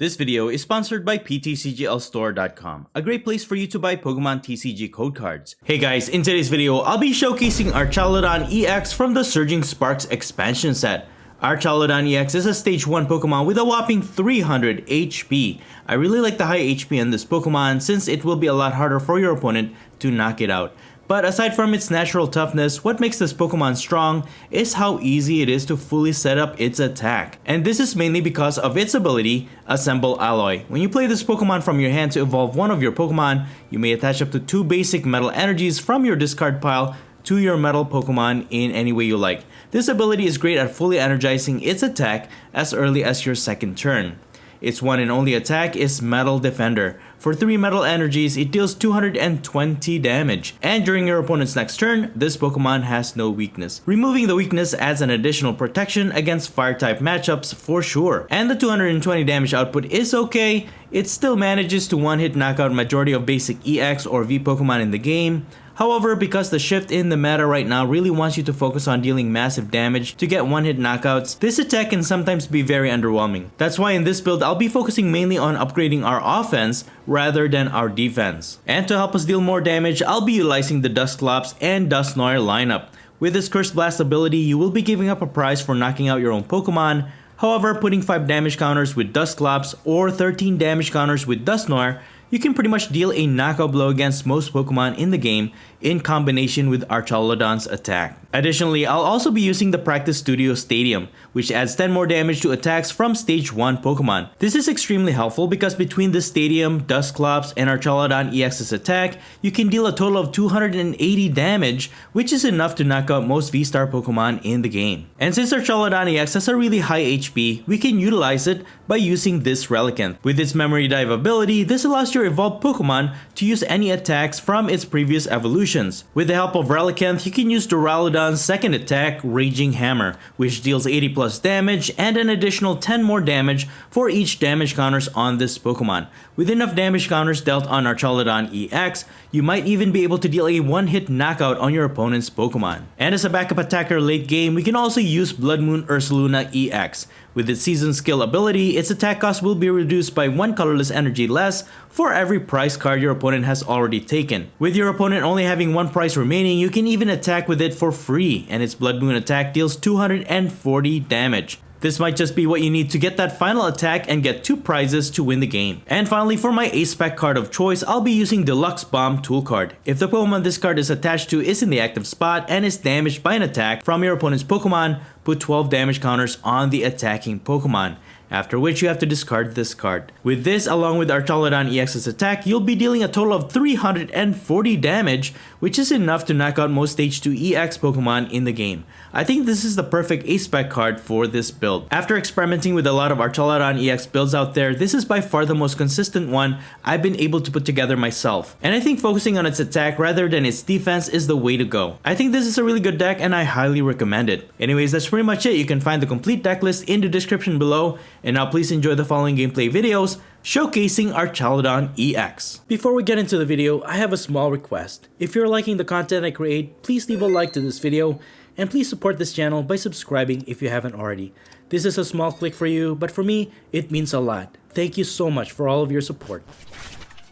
This video is sponsored by PTCGLstore.com, a great place for you to buy Pokemon TCG code cards. Hey guys, in today's video, I'll be showcasing Archaludon EX from the Surging Sparks expansion set. Archaludon EX is a stage 1 Pokemon with a whopping 300 HP. I really like the high HP in this Pokemon since it will be a lot harder for your opponent to knock it out. But aside from its natural toughness, what makes this Pokemon strong is how easy it is to fully set up its attack. And this is mainly because of its ability, Assemble Alloy. When you play this Pokemon from your hand to evolve one of your Pokemon, you may attach up to 2 basic metal energies from your discard pile to your metal Pokemon in any way you like. This ability is great at fully energizing its attack as early as your second turn. Its one and only attack is Metal Defender. For 3 metal energies, it deals 220 damage. And during your opponent's next turn, this Pokemon has no weakness. Removing the weakness adds an additional protection against fire-type matchups for sure. And the 220 damage output is okay. It still manages to one-hit knockout majority of basic EX or V Pokemon in the game. However, because the shift in the meta right now really wants you to focus on dealing massive damage to get one-hit knockouts, this attack can sometimes be very underwhelming. That's why in this build, I'll be focusing mainly on upgrading our offense rather than our defense. And to help us deal more damage, I'll be utilizing the Dusclops and Dusknoir lineup. With this Curse Blast ability, you will be giving up a prize for knocking out your own Pokemon. However, putting 5 damage counters with Dusclops or 13 damage counters with Dusknoir, you can pretty much deal a knockout blow against most Pokemon in the game in combination with Archaludon's attack. Additionally, I'll also be using the Practice Studio Stadium, which adds 10 more damage to attacks from Stage 1 Pokemon. This is extremely helpful because between the Stadium, Dusclops, and Archaludon EX's attack, you can deal a total of 280 damage, which is enough to knock out most V-Star Pokemon in the game. And since Archaludon EX has a really high HP, we can utilize it by using this Relicanth. With its Memory Dive ability, this allows your evolved Pokemon to use any attacks from its previous evolutions. With the help of Relicanth, you can use Duraludon's second attack, Raging Hammer, which deals 80 plus damage and an additional 10 more damage for each damage counters on this Pokemon. With enough damage counters dealt on Archaludon EX, you might even be able to deal a one-hit knockout on your opponent's Pokemon. And as a backup attacker late game, we can also use Blood Moon Ursaluna EX. With its Season Skill ability, its attack cost will be reduced by 1 colorless energy less for every prize card your opponent has already taken. With your opponent only having 1 prize remaining, you can even attack with it for free, and its Blood Moon attack deals 240 damage. This might just be what you need to get that final attack and get 2 prizes to win the game. And finally, for my A-Spec card of choice, I'll be using Deluxe Bomb Tool card. If the Pokemon this card is attached to is in the active spot and is damaged by an attack from your opponent's Pokemon, put 12 damage counters on the attacking Pokemon, after which you have to discard this card. With this, along with Archaludon EX's attack, you'll be dealing a total of 340 damage, which is enough to knock out most Stage 2 EX Pokemon in the game. I think this is the perfect A-Spec card for this build. After experimenting with a lot of Archaludon EX builds out there, this is by far the most consistent one I've been able to put together myself. And I think focusing on its attack rather than its defense is the way to go. I think this is a really good deck and I highly recommend it. Anyways, that's pretty much it. You can find the complete deck list in the description below. And now please enjoy the following gameplay videos showcasing Archaludon EX. Before we get into the video, I have a small request. If you're liking the content I create, please leave a like to this video and please support this channel by subscribing if you haven't already. This is a small click for you, but for me, it means a lot. Thank you so much for all of your support.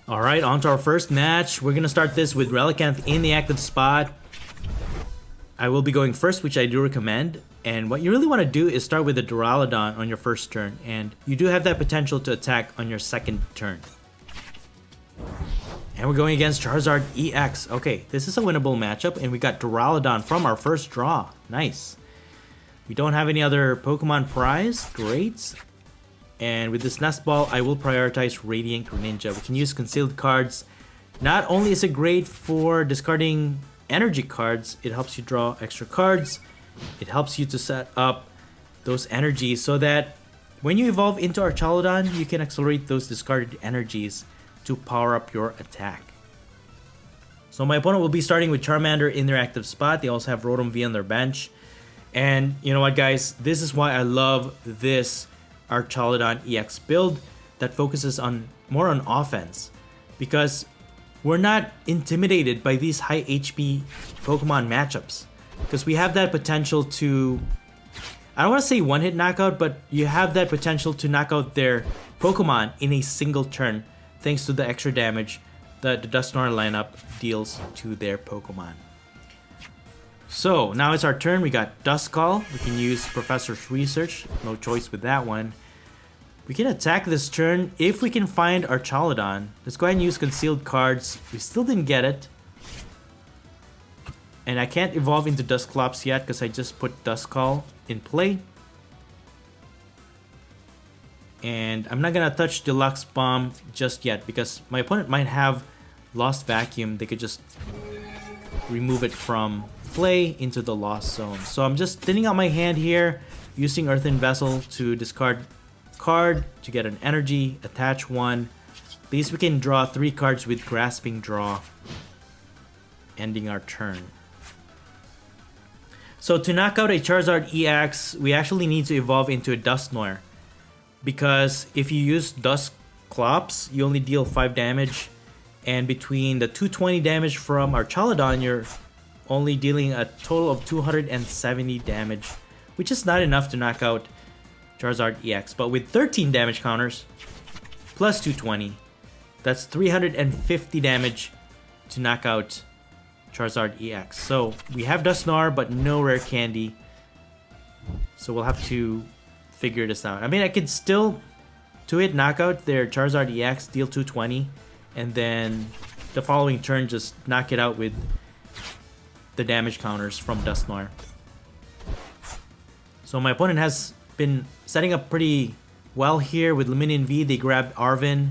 Alright, on to our first match. We're gonna start this with Relicanth in the active spot. I will be going first, which I do recommend. And what you really want to do is start with a Duraludon on your first turn, and you do have that potential to attack on your second turn. And we're going against Charizard EX. Okay, this is a winnable matchup, and we got Duraludon from our first draw. Nice. We don't have any other Pokemon prize. Great. And with this Nest Ball, I will prioritize Radiant Greninja. We can use concealed cards. Not only is it great for discarding energy cards, it helps you draw extra cards. It helps you to set up those energies so that when you evolve into Archaludon, you can accelerate those discarded energies to power up your attack. So my opponent will be starting with Charmander in their active spot. They also have Rotom V on their bench. And you know what, guys? This is why I love this Archaludon EX build that focuses on more on offense. Because we're not intimidated by these high HP Pokemon matchups. Because we have that potential to I don't want to say one-hit knockout, but you have that potential to knock out their Pokemon in a single turn, thanks to the extra damage that the Dusknoir lineup deals to their Pokemon. So now it's our turn. We got Duskull. We can use Professor's Research. No choice with that one. We can attack this turn if we can find Archaludon. Let's go ahead and use Concealed Cards. We still didn't get it. And I can't evolve into Dusclops yet because I just put Duskull in play. And I'm not gonna touch Deluxe Bomb just yet because my opponent might have Lost Vacuum. They could just remove it from play into the Lost Zone. So I'm just thinning out my hand here, using Earthen Vessel to discard card to get an energy, attach one. At least we can draw 3 cards with Grasping Draw, ending our turn. So to knock out a Charizard EX, we actually need to evolve into a Dusknoir. Because if you use Dusclops, you only deal 5 damage. And between the 220 damage from Archaludon, you're only dealing a total of 270 damage. Which is not enough to knock out Charizard EX. But with 13 damage counters, plus 220, that's 350 damage to knock out Charizard EX. So we have Dusknoir, but no rare candy. So we'll have to figure this out. I mean, I could still 2-hit knockout their Charizard EX, deal 220, and then the following turn just knock it out with the damage counters from Dusknoir. So my opponent has been setting up pretty well here with Luminion V. They grabbed Arven,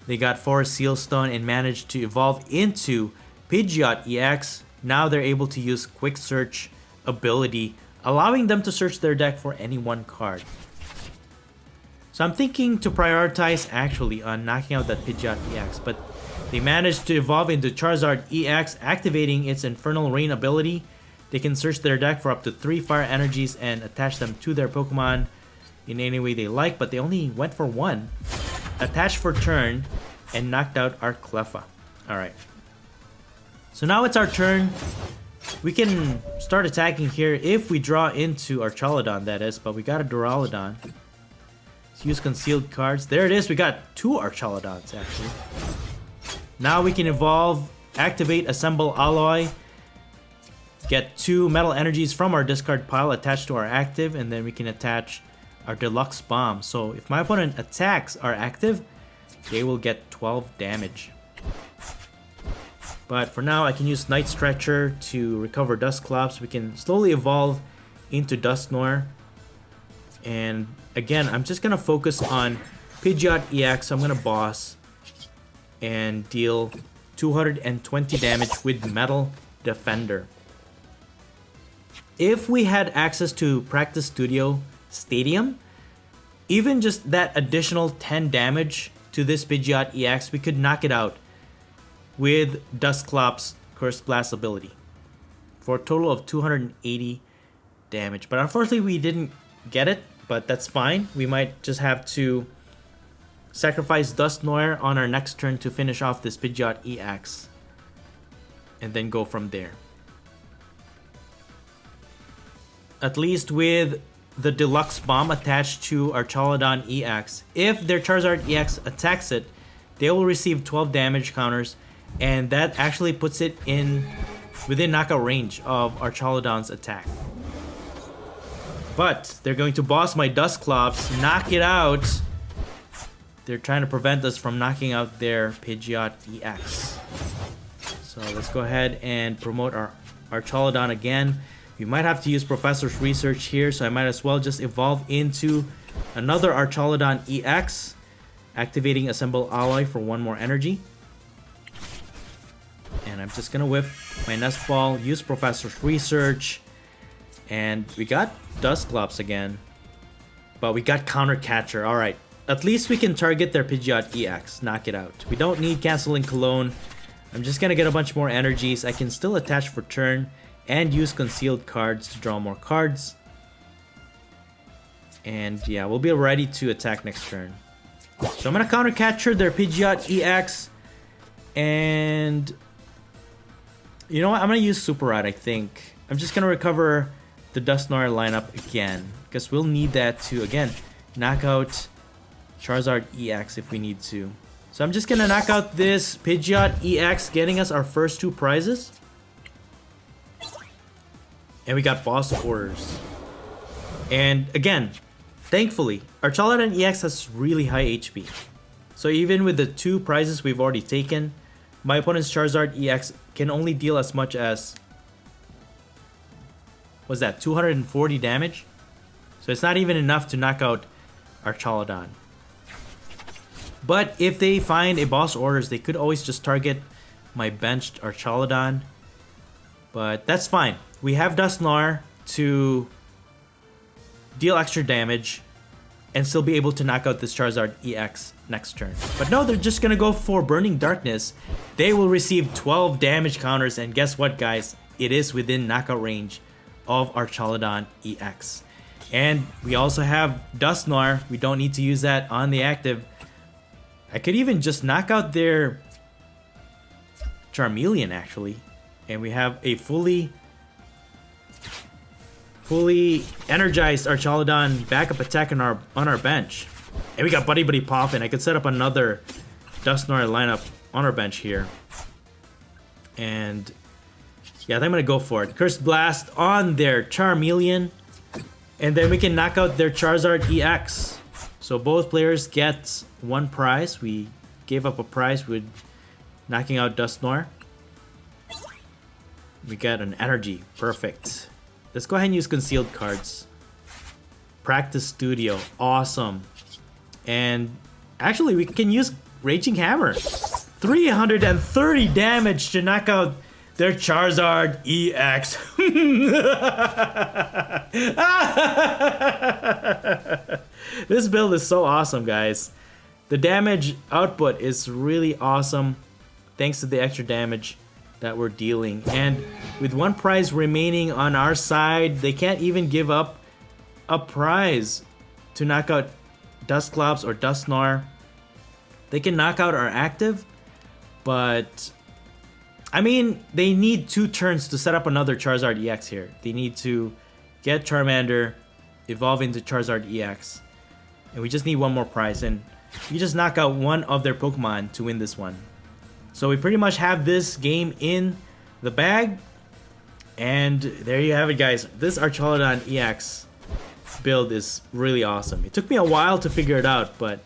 they got Forest Sealstone, and managed to evolve into Pidgeot EX. Now they're able to use Quick Search ability, allowing them to search their deck for any one card. So I'm thinking to prioritize actually on knocking out that Pidgeot EX, but they managed to evolve into Charizard EX, activating its Infernal Rain ability. They can search their deck for up to 3 fire energies and attach them to their Pokemon in any way they like, but they only went for 1. Attached for turn and knocked out our Cleffa. Alright. So now it's our turn. We can start attacking here if we draw into Archaludon, that is, but we got a Duraludon. Let's use Concealed Cards. There it is, we got 2 Archaludons actually. Now we can evolve, activate Assemble Alloy, get 2 Metal Energies from our discard pile attached to our active, and then we can attach our Deluxe Bomb. So if my opponent attacks our active, they will get 12 damage. But for now, I can use Night Stretcher to recover Dusclops. We can slowly evolve into Dusknoir. And again, I'm just going to focus on Pidgeot EX. I'm going to boss and deal 220 damage with Metal Defender. If we had access to Practice Studio Stadium, even just that additional 10 damage to this Pidgeot EX, we could knock it out with Dusclops' Curse Blast ability for a total of 280 damage. But unfortunately, we didn't get it, but that's fine. We might just have to sacrifice Dusknoir on our next turn to finish off this Pidgeot EX and then go from there. At least with the Deluxe Bomb attached to Archaludon EX, if their Charizard EX attacks it, they will receive 12 damage counters, and that actually puts it in within knockout range of Archaludon's attack. But they're going to boss my Dusclops, knock it out. They're trying to prevent us from knocking out their Pidgeot EX. So let's go ahead and promote our Archaludon again. We might have to use Professor's Research here, so I might as well just evolve into another Archaludon EX, activating Assemble Alloy for 1 more energy. And I'm just gonna whiff my Nest Ball, use Professor's Research, and we got Dusclops again. But we got Counter Catcher, alright. At least we can target their Pidgeot EX, knock it out. We don't need Canceling Cologne. I'm just gonna get a bunch more energies. I can still attach for turn and use Concealed Cards to draw more cards. And yeah, we'll be ready to attack next turn. So I'm gonna Counter Catcher their Pidgeot EX. And you know what? I'm gonna use Super Rod, I think. I'm just gonna recover the Dusknoir lineup again. because we'll need that to, again, knock out Charizard EX if we need to. So I'm just going to knock out this Pidgeot EX, getting us our first 2 prizes. And we got boss orders. And again, thankfully, Archaludon EX has really high HP. So even with the 2 prizes we've already taken, my opponent's Charizard EX can only deal as much as, what's that, 240 damage? So it's not even enough to knock out Archaludon. But if they find a boss orders, they could always just target my benched Archaludon. But that's fine. We have Dusknoir to deal extra damage and still be able to knock out this Charizard EX next turn. But no, they're just gonna go for Burning Darkness. They will receive 12 damage counters, and guess what, guys? It is within knockout range of Archaludon EX. And we also have Dusknoir. We don't need to use that on the active. I could even just knock out their Charmeleon, actually. And we have a fully energized Archaludon backup attack on our bench. And we got Buddy Buddy Poffin. I could set up another Dusknoir lineup on our bench here. And yeah, I'm gonna go for it. Curse Blast on their Charmeleon. And then we can knock out their Charizard EX. So both players get 1 prize. We gave up a prize with knocking out Dusknoir. We got an energy. Perfect. Let's go ahead and use concealed cards. Practice Studio. Awesome. And actually, we can use Raging Hammer. 330 damage to knock out their Charizard EX. This build is so awesome, guys. The damage output is really awesome thanks to the extra damage that we're dealing. And with 1 prize remaining on our side, they can't even give up a prize to knock out Dusclops or Dusknoir. They can knock out our active, but I mean, they need 2 turns to set up another Charizard EX here. They need to get Charmander, evolve into Charizard EX, and we just need 1 more prize, and you just knock out 1 of their Pokemon to win this one. So we pretty much have this game in the bag. And there you have it, guys. This Archaludon EX build is really awesome. It took me a while to figure it out, but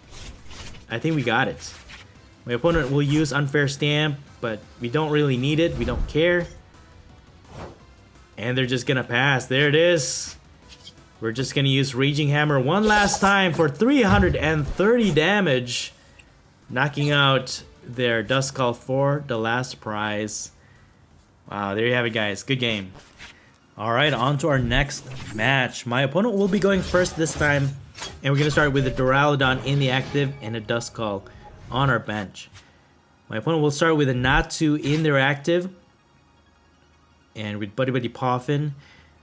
I think we got it. My opponent will use Unfair Stamp, but we don't really need it. We don't care. And they're just gonna pass. There it is. We're just gonna use Raging Hammer 1 last time for 330 damage, knocking out their Duskull for the last prize. Wow, there you have it, guys. Good game. Alright, on to our next match. My opponent will be going first this time, and we're going to start with a Duraludon in the active and a Duskull on our bench. My opponent will start with a Natu in their active, and with Buddy Buddy Poffin,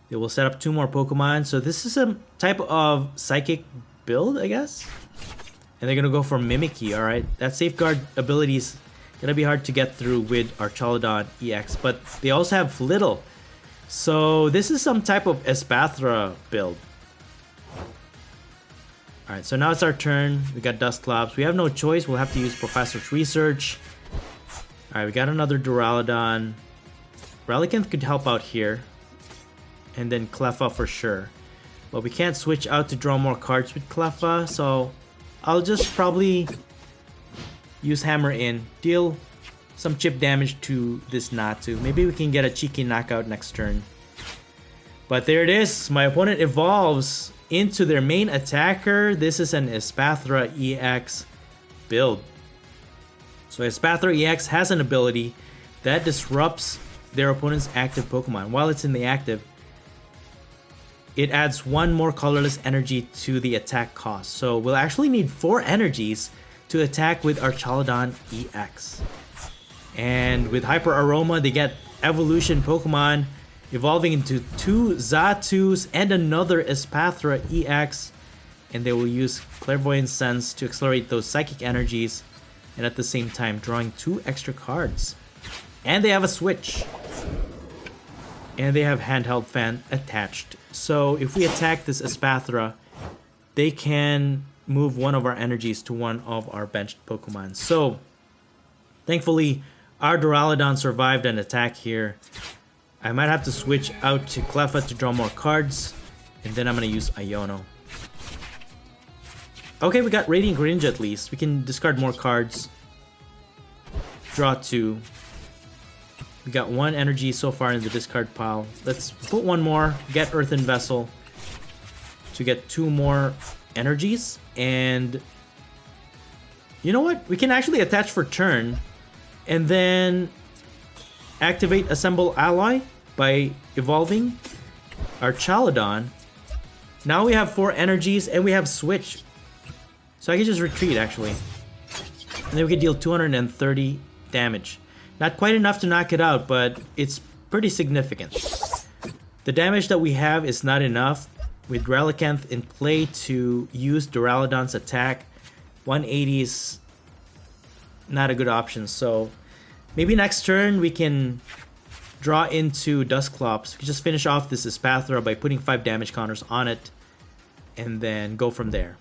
they will set up 2 more Pokemon. So this is a type of Psychic build, I guess? And they're going to go for Mimikyu, alright? That Safeguard ability is going to be hard to get through with Archaludon EX, but they also have Flittle. So this is some type of Espathra build. Alright, so now it's our turn. We got Dusclops. We have no choice. We'll have to use Professor's Research. Alright, we got another Duraludon. Relicanth could help out here. And then Cleffa for sure. But we can't switch out to draw more cards with Cleffa, so I'll just probably use Hammer in, deal some chip damage to this Natu. Maybe we can get a cheeky knockout next turn. But there it is. My opponent evolves into their main attacker. This is an Espathra EX build. So Espathra EX has an ability that disrupts their opponent's active Pokemon. While it's in the active, it adds 1 more colorless energy to the attack cost. So we'll actually need 4 energies to attack with Archaludon EX. And with Hyper Aroma, they get evolution Pokemon, evolving into 2 Zatus and another Espathra EX. And they will use Clairvoyant Sense to accelerate those psychic energies, and at the same time drawing 2 extra cards. And they have a switch. and they have handheld fan attached. So if we attack this Espathra, they can move one of our energies to one of our benched Pokemon. So thankfully, our Duraludon survived an attack here. I might have to switch out to Cleffa to draw more cards, and then I'm going to use Iono. Okay, we got Radiant Greninja at least. We can discard more cards. Draw 2. We got 1 energy so far in the discard pile. Let's put 1 more, get Earthen Vessel to get 2 more energies. And you know what? We can actually attach for turn and then activate Assemble Ally by evolving Archaludon. Now we have 4 energies and we have Switch. So I can just retreat actually. And then we can deal 230 damage. Not quite enough to knock it out, but it's pretty significant. The damage that we have is not enough. With Relicanth in play to use Duraludon's attack, 180 is not a good option. So maybe next turn we can draw into Dusclops. We can just finish off this Espathra by putting 5 damage counters on it and then go from there.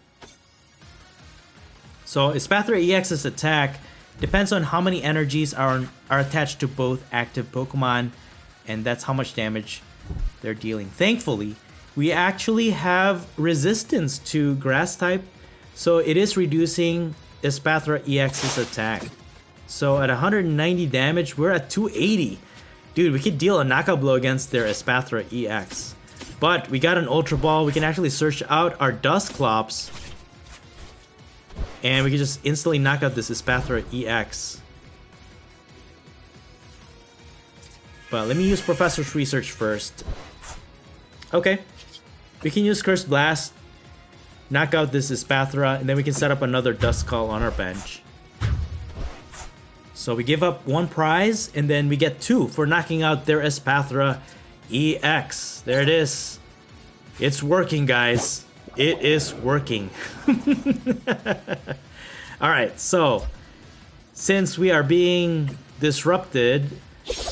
So Espathra EX's attack depends on how many energies are attached to both active Pokemon, and that's how much damage they're dealing. Thankfully, we actually have resistance to Grass type, so it is reducing Espathra EX's attack. So at 190 damage, we're at 280. Dude, we could deal a knockout blow against their Espathra EX. But we got an Ultra Ball, we can actually search out our Dusclops, and we can just instantly knock out this Espathra EX. But let me use Professor's Research first. Okay. We can use Cursed Blast, knock out this Espathra, and then we can set up another Duskull on our bench. So we give up 1 prize, and then we get 2 for knocking out their Espathra EX. There it is. It's working, guys. It is working. Alright, so since we are being disrupted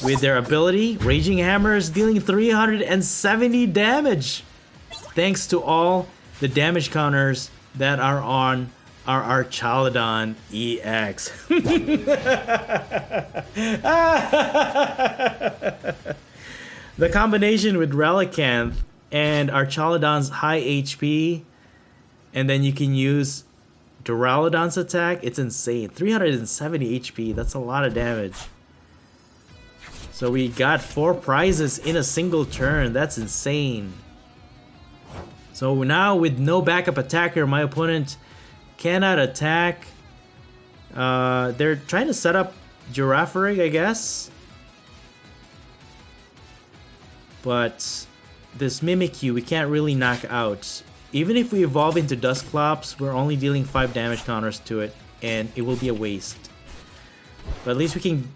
with their ability, Raging Hammer is dealing 370 damage. Thanks to all the damage counters that are on our Archaludon EX. The combination with Relicanth and Archaludon's high HP, and then you can use Duraludon's attack, it's insane. 370 HP, that's a lot of damage. So we got 4 prizes in a single turn, that's insane. So now with no backup attacker, my opponent cannot attack. They're trying to set up Girafarig, I guess. But this Mimikyu we can't really knock out. Even if we evolve into Dusclops, we're only dealing 5 damage counters to it, and it will be a waste. But at least we can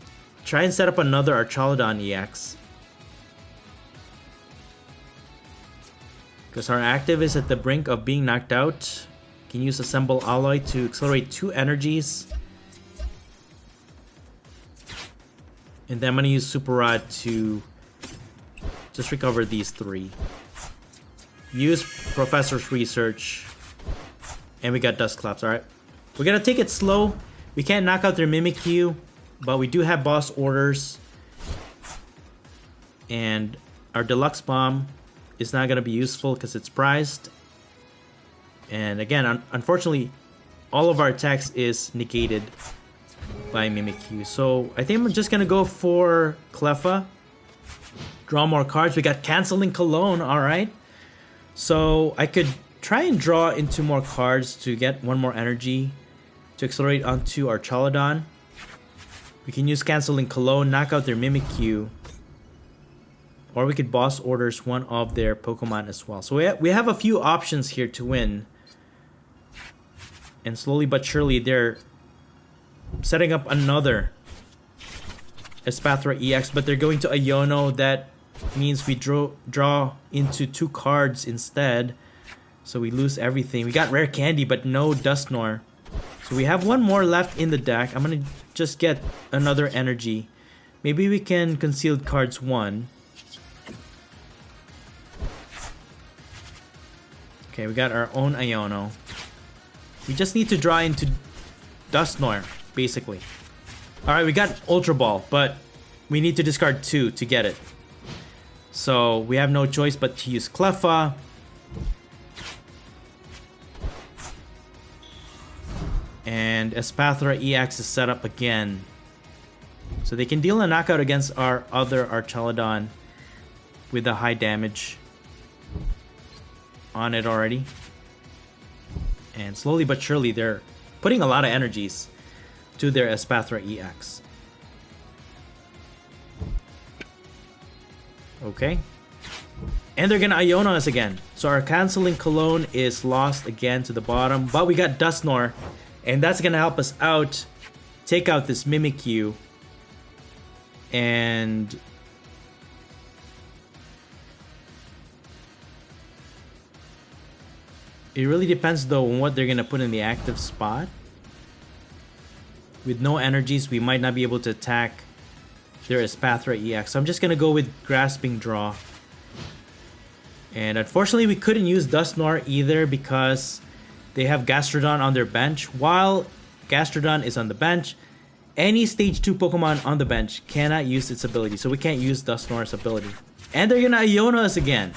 try and set up another Archaludon EX. Because our active is at the brink of being knocked out. Can use Assemble Alloy to accelerate 2 energies. And then I'm going to use Super Rod to just recover these 3. Use Professor's Research. And we got Dusclops, alright. We're going to take it slow. We can't knock out their Mimikyu, but we do have boss orders. And our Deluxe Bomb is not going to be useful because it's prized. And again, unfortunately, all of our attacks is negated by Mimikyu. So I think I'm just going to go for Cleffa. Draw more cards. We got Canceling Cologne, alright. So I could try and draw into more cards to get 1 more energy to accelerate onto our Archaludon. We can use Canceling Cologne, knock out their Mimikyu. Or we could boss orders one of their Pokemon as well. So we have a few options here to win. And slowly but surely they're setting up another Espathra EX. But they're going to Iono. That means we draw into 2 cards instead. So we lose everything. We got Rare Candy but no Dusknoir. So we have 1 more left in the deck. I'm going to just get another energy. Maybe we can Concealed Cards 1. Okay, we got our own Iono. We just need to draw into Dusknoir, basically. Alright, we got Ultra Ball, but we need to discard 2 to get it. So we have no choice but to use Cleffa. And Espathra EX is set up again. So they can deal a knockout against our other Archaludon with a high damage on it already. And slowly but surely they're putting a lot of energies to their Espathra EX. Okay. And they're gonna Iono us again. So our Canceling Cologne is lost again to the bottom. But we got Dusknoir. And that's gonna help us out. Take out this Mimikyu. And it really depends though on what they're gonna put in the active spot. With no energies, we might not be able to attack their Espathra EX. So I'm just gonna go with Grasping Draw. And unfortunately, we couldn't use Dusknoir either because they have Gastrodon on their bench. While Gastrodon is on the bench, any stage 2 Pokemon on the bench cannot use its ability. So we can't use Dusknoir's ability. And they're gonna Iono us again.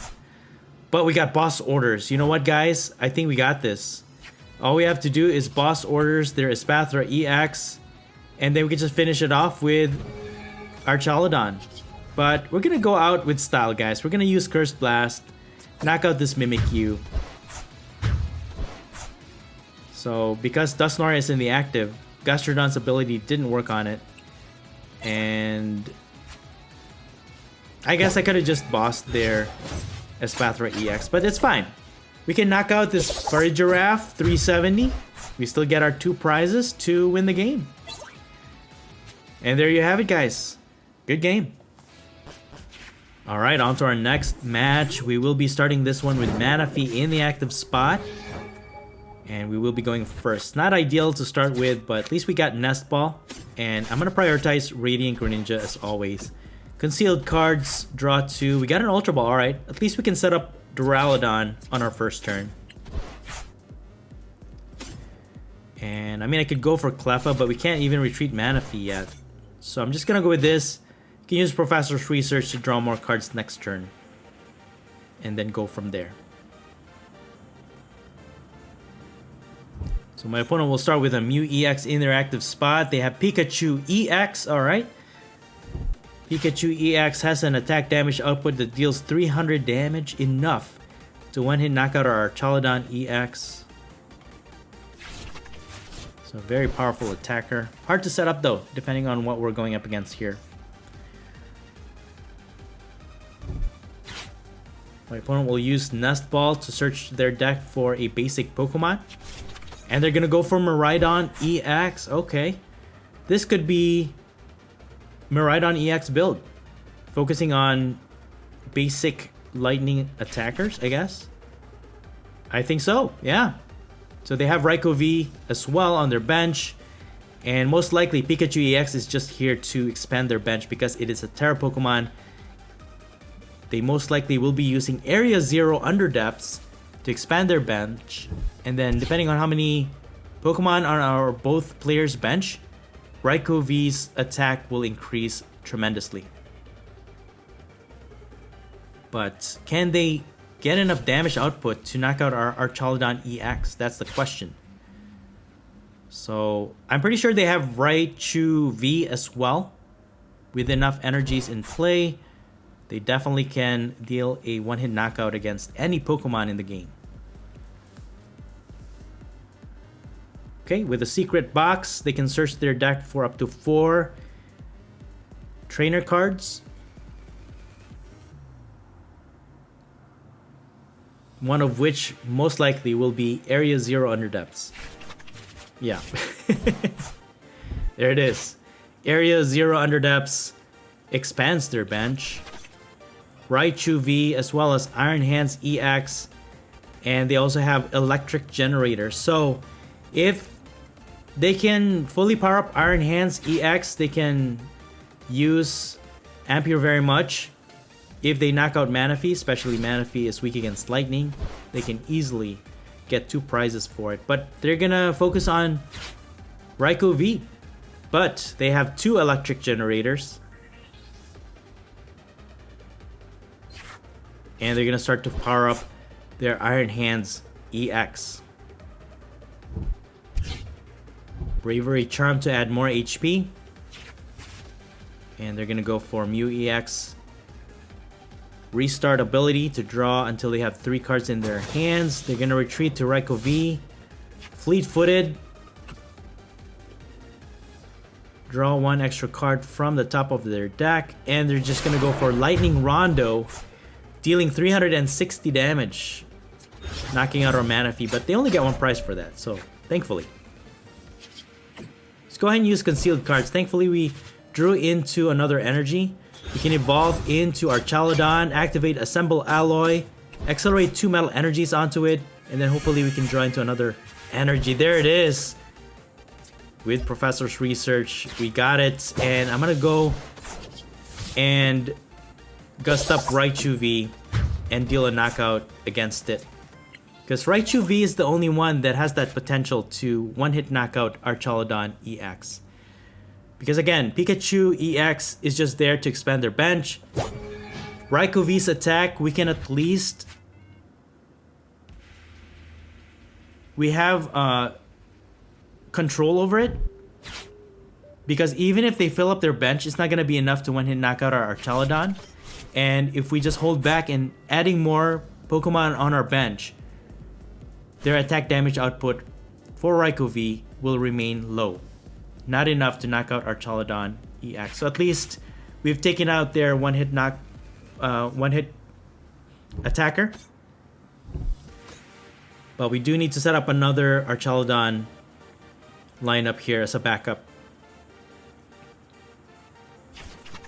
But we got Boss Orders. You know what, guys? I think we got this. All we have to do is Boss Orders their Espathra EX. And then we can just finish it off with Archaludon. But we're gonna go out with style, guys. We're gonna use Curse Blast. Knock out this Mimikyu. So, because Dusknoir is in the active, Gastrodon's ability didn't work on it. And I guess I could have just bossed their Espathra EX, but it's fine. We can knock out this Furry Giraffe 370. We still get our 2 prizes to win the game. And there you have it, guys. Good game. Alright, on to our next match. We will be starting this one with Manaphy in the active spot. And we will be going first. Not ideal to start with, but at least we got Nest Ball. And I'm going to prioritize Radiant Greninja as always. Concealed cards, draw 2. We got an Ultra Ball, alright. At least we can set up Duraludon on our first turn. And I mean, I could go for Cleffa, but we can't even retreat Manaphy yet. So I'm just going to go with this. You can use Professor's Research to draw more cards next turn. And then go from there. So my opponent will start with a Mew EX in their active spot. They have Pikachu EX, alright. Pikachu EX has an attack damage output that deals 300 damage, enough to one-hit knock out our Archaludon EX. So very powerful attacker. Hard to set up though, depending on what we're going up against here. My opponent will use Nest Ball to search their deck for a basic Pokemon. And they're gonna go for Miraidon EX. Okay. This could be Miraidon EX build. Focusing on basic lightning attackers, I guess. I think so, yeah. So they have Raikou V as well on their bench. And most likely Pikachu EX is just here to expand their bench because it is a Terra Pokemon. They most likely will be using Area 0 Underdepths to expand their bench. And then depending on how many Pokemon on our both players' bench, Raikou V's attack will increase tremendously. But can they get enough damage output to knock out our Archaludon EX? That's the question. So I'm pretty sure they have Raichu V as well. With enough energies in play, they definitely can deal a one-hit knockout against any Pokemon in the game. Okay, with a secret box, they can search their deck for up to 4 trainer cards. One of which most likely will be Area 0 Underdepths. Yeah. There it is. Area 0 Underdepths expands their bench. Raichu V as well as Iron Hands EX. And they also have Electric Generator. So if they can fully power up Iron Hands EX, they can use Ampere very much. if they knock out Manaphy, especially Manaphy is weak against lightning, they can easily get 2 prizes for it. But they're gonna focus on Raikou V. But they have 2 electric generators. And they're gonna start to power up their Iron Hands EX. Bravery Charm to add more HP. And they're gonna go for Mew EX. Restart ability to draw until they have 3 cards in their hands. They're gonna retreat to Raikou V. Fleet-footed. Draw 1 extra card from the top of their deck. And they're just gonna go for Lightning Rondo, dealing 360 damage, knocking out our Manaphy, but they only get 1 prize for that, so thankfully. Let's go ahead and use concealed cards. Thankfully, we drew into another energy. We can evolve into Archaludon, activate Assemble Alloy, accelerate 2 metal energies onto it, and then hopefully we can draw into another energy. There it is. With Professor's Research, we got it, and I'm gonna go and gust up Raichu V and deal a knockout against it. Because Raichu V is the only one that has that potential to one-hit knockout Archaludon EX. Because again, Pikachu EX is just there to expand their bench. Raikou V's attack, we can at least... We have control over it. Because even if they fill up their bench, it's not going to be enough to one-hit knock out our Archaludon. And if we just hold back and adding more Pokemon on our bench, their attack damage output for Raikou V will remain low. Not enough to knock out Archaludon EX. So at least we've taken out their one-hit attacker. But we do need to set up another Archaludon lineup here as a backup.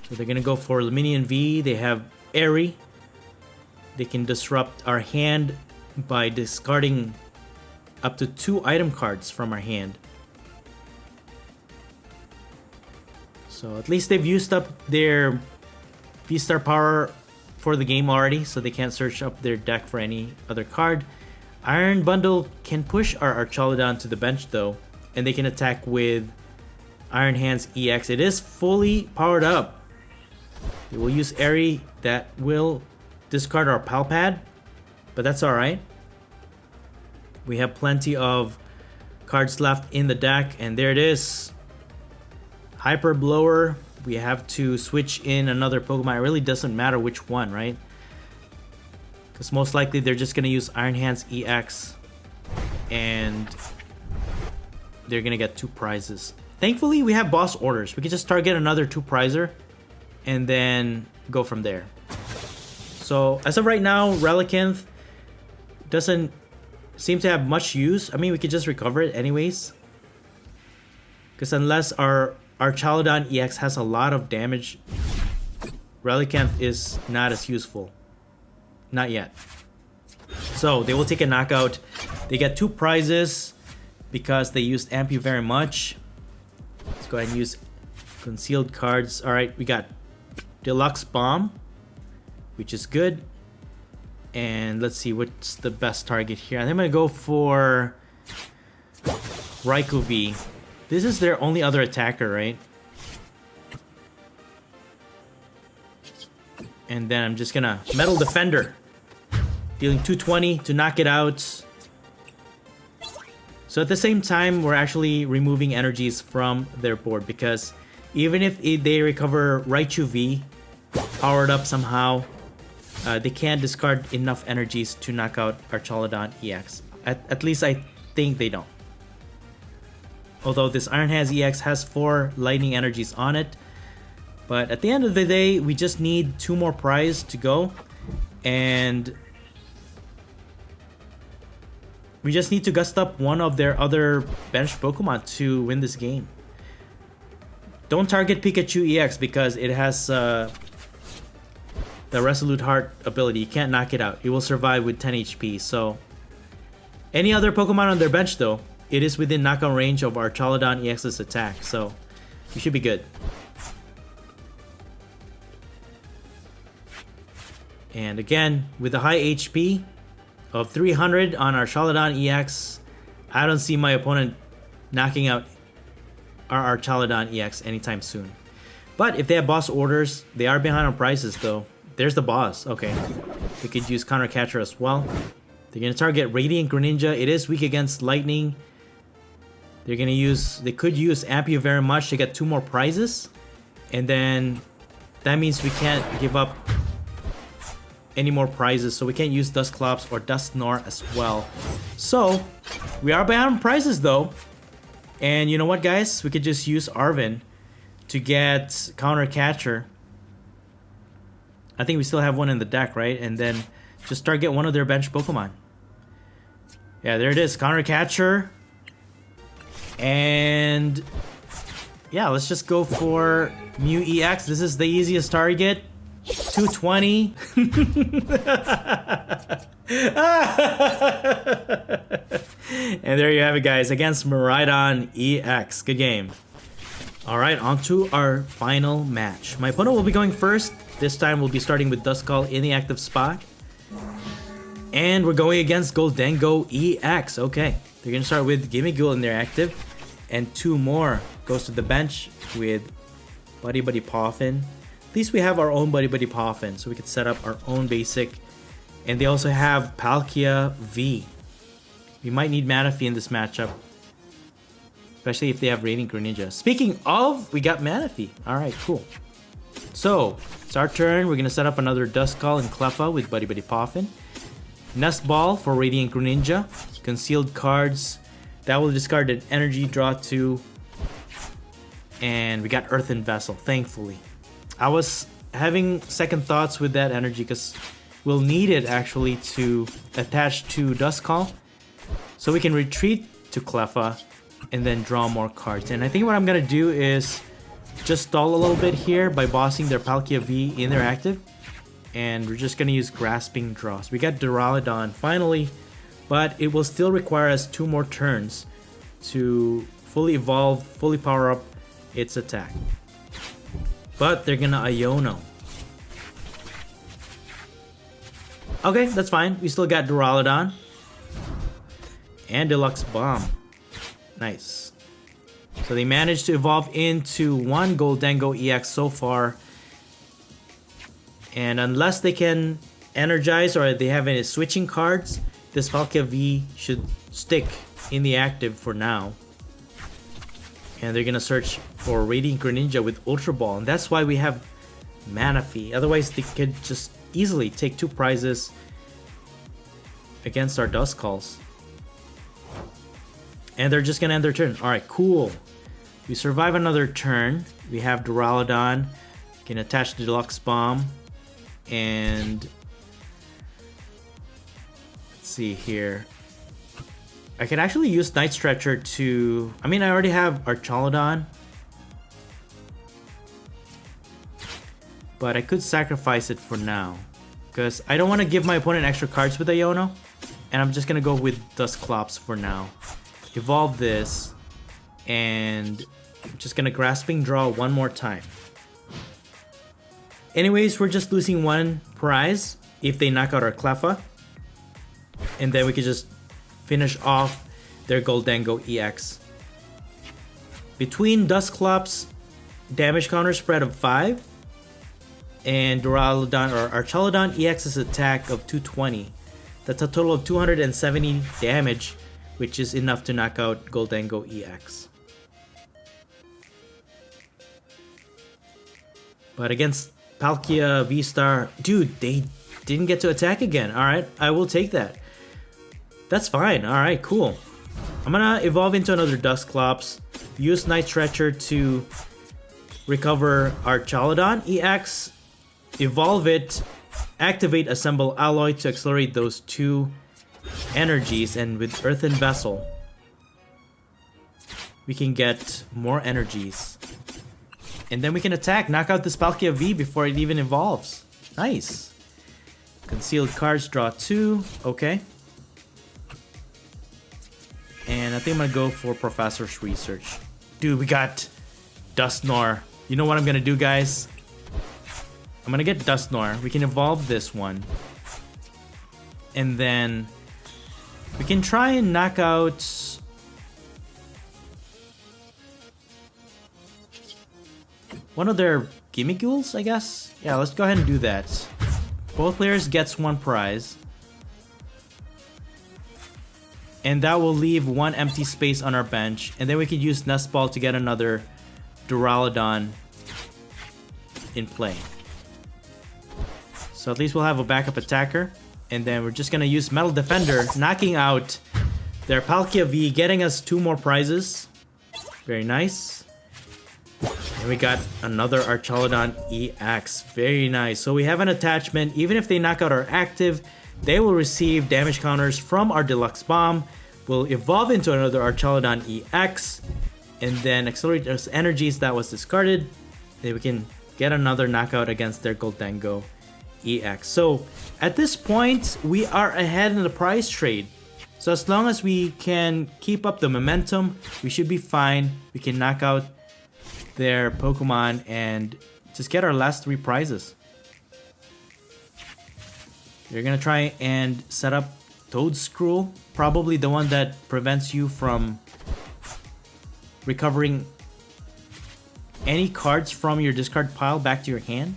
So they're gonna go for Luminion V. They have Airy. They can disrupt our hand by discarding up to 2 item cards from our hand. So at least they've used up their V-Star power for the game already, so they can't search up their deck for any other card. Iron Bundle can push our Archaludon to the bench though, and they can attack with Iron Hands EX. It is fully powered up. They will use Airy, that will discard our Palpad, but that's alright. We have plenty of cards left in the deck, and there it is. Hyper Blower. We have to switch in another Pokemon. It really doesn't matter which one, right? Because most likely they're just going to use Iron Hands EX, and they're going to get 2 prizes. Thankfully, we have boss orders. We can just target another 2-prizer and then go from there. So as of right now, Relicanth doesn't seem to have much use. I mean, we could just recover it anyways. Because unless our Archaludon EX has a lot of damage, Relicanth is not as useful. Not yet. So they will take a knockout. They get 2 prizes because they used Ampy very much. Let's go ahead and use concealed cards. Alright, we got Deluxe Bomb, which is good. And let's see what's the best target here. I'm gonna go for Raikou V. This is their only other attacker, right? And then I'm just gonna Metal Defender, dealing 220 to knock it out. So at the same time, we're actually removing energies from their board, because even if they recover Raichu V, powered up somehow, they can't discard enough energies to knock out Archaludon EX. At least I think they don't. Although this Iron Hands EX has 4 lightning energies on it. But at the end of the day, we just need 2 more prizes to go. And we just need to gust up one of their other bench Pokemon to win this game. Don't target Pikachu EX because it has the Resolute Heart ability. You can't knock it out. It will survive with 10 HP. So any other Pokemon on their bench though, it is within knockout range of Archaludon EX's attack. So you should be good. And again, with a high HP of 300 on our Archaludon EX, I don't see my opponent knocking out our Archaludon EX anytime soon. But if they have boss orders, they are behind on prices though. There's the boss. Okay. We could use Counter Catcher as well. They're going to target Radiant Greninja. It is weak against Lightning. They could use Ampio very much to get 2 more prizes. And then that means we can't give up any more prizes. So we can't use Dusclops or Dusknoir as well. So we are behind on prizes though. And you know what, guys? We could just use Arven to get Counter Catcher. I think we still have one in the deck, right? And then just target one of their bench Pokemon. Yeah, there it is. Counter Catcher. And yeah, let's just go for Mew EX. This is the easiest target. 220. And there you have it, guys, against Miraidon EX. Good game. Alright, on to our final match. My opponent will be going first. This time we'll be starting with Duskull in the active spot. And we're going against Gholdengo EX. Okay, they're going to start with Gimmighoul in their active. And 2 more goes to the bench with Buddy Buddy Poffin. At least we have our own Buddy Buddy Poffin, so we could set up our own basic. And they also have Palkia V. We might need Manaphy in this matchup, especially if they have Radiant Greninja. Speaking of, we got Manaphy. Alright, cool. So, it's our turn. We're going to set up another Duskull and Cleffa with Buddy Buddy Poffin. Nest Ball for Radiant Greninja. Concealed cards. That will discard an energy, draw 2. And we got Earthen Vessel, thankfully. I was having second thoughts with that energy because we'll need it actually to attach to Duskull. So we can retreat to Cleffa and then draw more cards. And I think what I'm going to do is just stall a little bit here by bossing their Palkia V in their active. And we're just going to use Grasping Draws. We got Duraludon finally, but it will still require us 2 more turns to fully evolve, fully power up its attack. But they're going to Iono. Okay, that's fine. We still got Duraludon. And Deluxe Bomb. Nice. So they managed to evolve into 1 Gholdengo EX so far. And unless they can energize or they have any switching cards, this Palkia V should stick in the active for now. And they're gonna search for Radiant Greninja with Ultra Ball, and that's why we have Manaphy. Otherwise, they could just easily take 2 prizes against our Duskulls. And they're just gonna end their turn. Alright, cool. We survive another turn. We have Duraludon. Can attach the Deluxe Bomb. And let's see here. I can actually use Night Stretcher to... I mean, I already have Archaludon. But I could sacrifice it for now. Because I don't want to give my opponent extra cards with Iono. And I'm just going to go with Dusclops for now. Evolve this. And I'm just going to Grasping Draw 1 more time. Anyways, we're just losing 1 prize if they knock out our Cleffa. And then we could just finish off their Gholdengo EX. Between Dusclops' damage counter spread of 5 and Duraludon or Archaludon EX's attack of 220, that's a total of 270 damage, which is enough to knock out Gholdengo EX. But against Palkia V-Star, dude, they didn't get to attack again. Alright, I will take that. That's fine. Alright, cool. I'm gonna evolve into another Dusclops, use Night Stretcher to recover our Archaludon EX, evolve it, activate Assemble Alloy to accelerate those 2 energies, and with Earthen Vessel, we can get more energies. And then we can attack, knock out this Palkia V before it even evolves. Nice. Concealed cards, draw 2. Okay. And I think I'm gonna go for Professor's Research. Dude, we got Dusknoir. You know what I'm gonna do, guys? I'm gonna get Dusknoir. We can evolve this one. And then we can try and knock out one of their Gimmigholes, I guess? Yeah, let's go ahead and do that. Both players gets one prize. And that will leave one empty space on our bench. And then we can use Nest Ball to get another Duraludon in play. So at least we'll have a backup attacker. And then we're just gonna use Metal Defender, knocking out their Palkia V, getting us 2 more prizes. Very nice. And we got another Archaludon EX. Very nice. So we have an attachment. Even if they knock out our active, they will receive damage counters from our Deluxe Bomb. We'll evolve into another Archaludon EX. And then accelerate those energies that was discarded. Then we can get another knockout against their Gholdengo EX. So at this point, we are ahead in the prize trade. So as long as we can keep up the momentum, we should be fine. We can knock out their Pokemon and just get our last 3 prizes. You're gonna try and set up Toedscruel, probably the one that prevents you from recovering any cards from your discard pile back to your hand.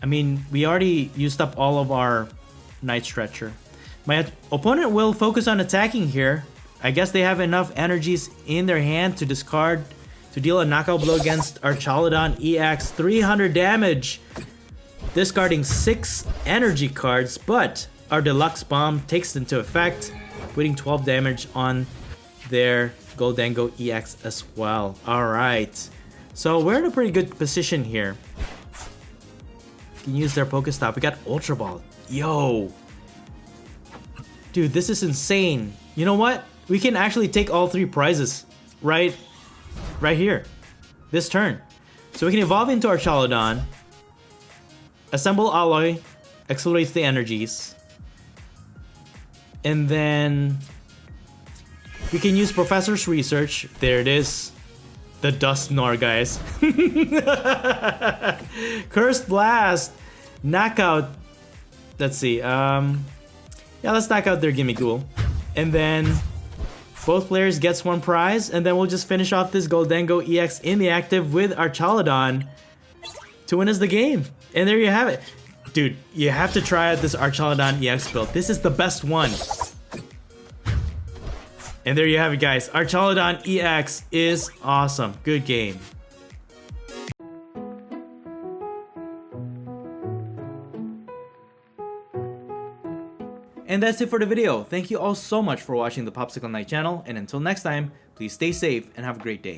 I mean, we already used up all of our Night Stretcher. My opponent will focus on attacking here. I guess they have enough energies in their hand to discard to deal a knockout blow against Archaludon EX. 300 damage, discarding 6 energy cards, but our Deluxe Bomb takes into effect, putting 12 damage on their Gholdengo EX as well. Alright, so we're in a pretty good position here. Can use their Pokestop. We got Ultra Ball. Yo! Dude, this is insane. You know what? We can actually take all 3 prizes right here. This turn. So we can evolve into Archaludon. Assemble Alloy. Accelerates the energies. And then we can use Professor's Research. There it is. The Dusknoir, guys. Cursed Blast. Knockout. Let's see. Yeah, let's knock out their Gimmighoul. And then both players gets 1 prize. And then we'll just finish off this Gholdengo EX in the active with Archaludon to win us the game. And there you have it. Dude, you have to try out this Archaludon EX build. This is the best one. And there you have it, guys. Archaludon EX is awesome. Good game. And that's it for the video. Thank you all so much for watching the Popsicleknight channel. And until next time, please stay safe and have a great day.